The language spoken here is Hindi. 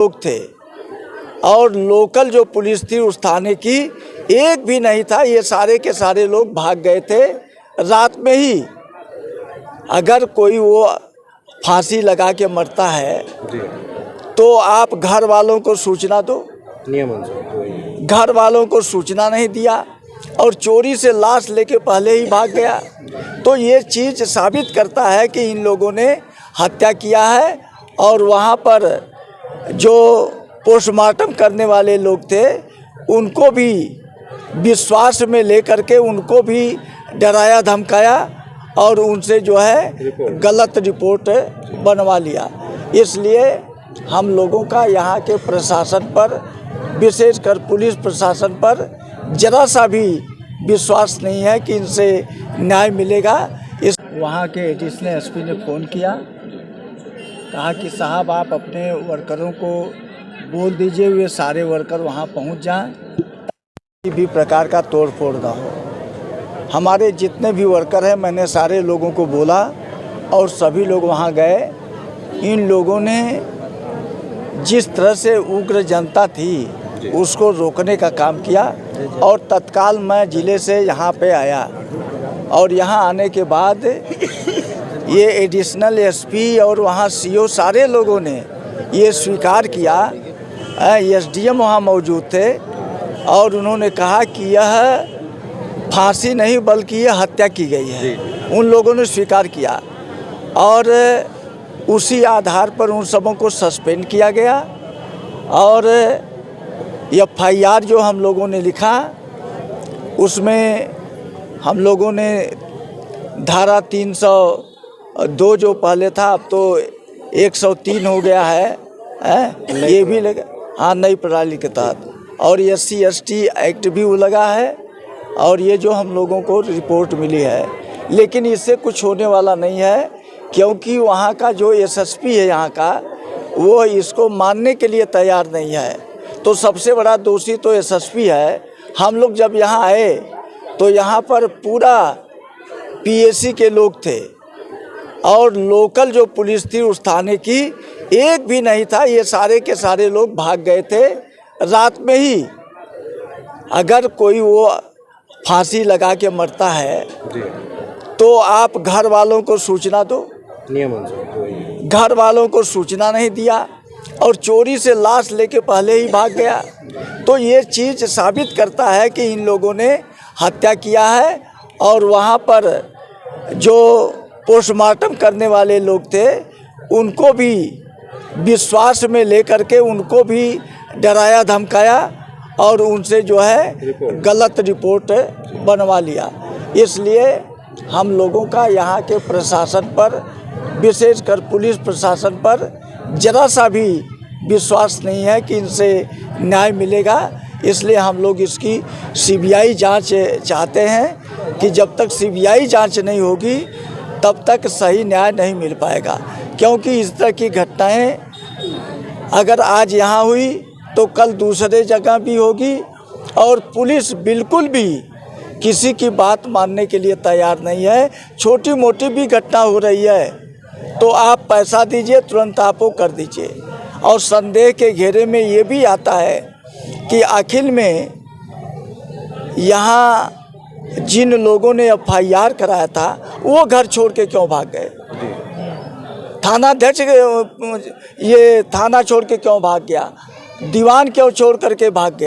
लोग थे और लोकल जो पुलिस थी उस थाने की एक भी नहीं था। ये सारे के सारे लोग भाग गए थे रात में ही। अगर कोई वो फांसी लगा के मरता है तो आप घर वालों को सूचना दो। घर वालों को सूचना नहीं दिया और चोरी से लाश लेके पहले ही भाग गया। तो ये चीज़ साबित करता है कि इन लोगों ने हत्या किया है। और वहाँ पर जो पोस्टमार्टम करने वाले लोग थे उनको भी विश्वास में लेकर के उनको भी डराया धमकाया और उनसे जो है गलत रिपोर्ट बनवा लिया। इसलिए हम लोगों का यहाँ के प्रशासन पर, विशेषकर पुलिस प्रशासन पर जरा सा भी विश्वास नहीं है कि इनसे न्याय मिलेगा। इस वहाँ के एडिशनल एसपी ने फ़ोन किया, कहा कि साहब आप अपने वर्करों को बोल दीजिए वे सारे वर्कर वहाँ पहुँच जाएं, किसी भी प्रकार का तोड़ फोड़ ना हो। हमारे जितने भी वर्कर हैं मैंने सारे लोगों को बोला और सभी लोग वहाँ गए। इन लोगों ने जिस तरह से उग्र जनता थी उसको रोकने का काम किया और तत्काल मैं ज़िले से यहाँ पे आया और यहाँ आने के बाद ये एडिशनल एसपी और वहाँ सीओ सारे लोगों ने ये स्वीकार किया। एसडीएम वहाँ मौजूद थे और उन्होंने कहा कि यह फांसी नहीं बल्कि ये हत्या की गई है। उन लोगों ने स्वीकार किया और उसी आधार पर उन सबों को सस्पेंड किया गया। और एफआईआर जो हम लोगों ने लिखा उसमें हम लोगों ने धारा 302 जो पहले था अब तो 103 हो गया है, ये भी लगा। हाँ, नई प्रणाली के तहत। और SC ST एक्ट भी वो लगा है और ये जो हम लोगों को रिपोर्ट मिली है, लेकिन इससे कुछ होने वाला नहीं है क्योंकि वहाँ का जो SSP है यहाँ का वो इसको मानने के लिए तैयार नहीं है। तो सबसे बड़ा दोषी तो SSP है। हम लोग जब यहाँ आए तो यहाँ पर पूरा PAC के लोग थे और लोकल जो पुलिस थी उस थाने की एक भी नहीं था। ये सारे के सारे लोग भाग गए थे रात में ही। अगर कोई वो फांसी लगा के मरता है तो आप घर वालों को सूचना दो। घर वालों को सूचना नहीं दिया और चोरी से लाश लेके पहले ही भाग गया। तो ये चीज़ साबित करता है कि इन लोगों ने हत्या किया है। और वहाँ पर जो पोस्टमार्टम करने वाले लोग थे उनको भी विश्वास में लेकर के उनको भी डराया धमकाया और उनसे जो है गलत रिपोर्ट बनवा लिया। इसलिए हम लोगों का यहाँ के प्रशासन पर, विशेषकर पुलिस प्रशासन पर जरा सा भी विश्वास नहीं है कि इनसे न्याय मिलेगा। इसलिए हम लोग इसकी CBI जांच चाहते हैं कि जब तक CBI जांच नहीं होगी तब तक सही न्याय नहीं मिल पाएगा। क्योंकि इस तरह की घटनाएं अगर आज यहाँ हुई तो कल दूसरे जगह भी होगी और पुलिस बिल्कुल भी किसी की बात मानने के लिए तैयार नहीं है। छोटी मोटी भी घटना हो रही है तो आप पैसा दीजिए, तुरंत आप वो कर दीजिए। और संदेह के घेरे में ये भी आता है कि आखिर में यहाँ जिन लोगों ने FIR कराया था वो घर छोड़ के क्यों भाग गए? थानाध्यक्ष ये थाना छोड़ के क्यों भाग गया? दीवान क्यों छोड़ करके भाग गए?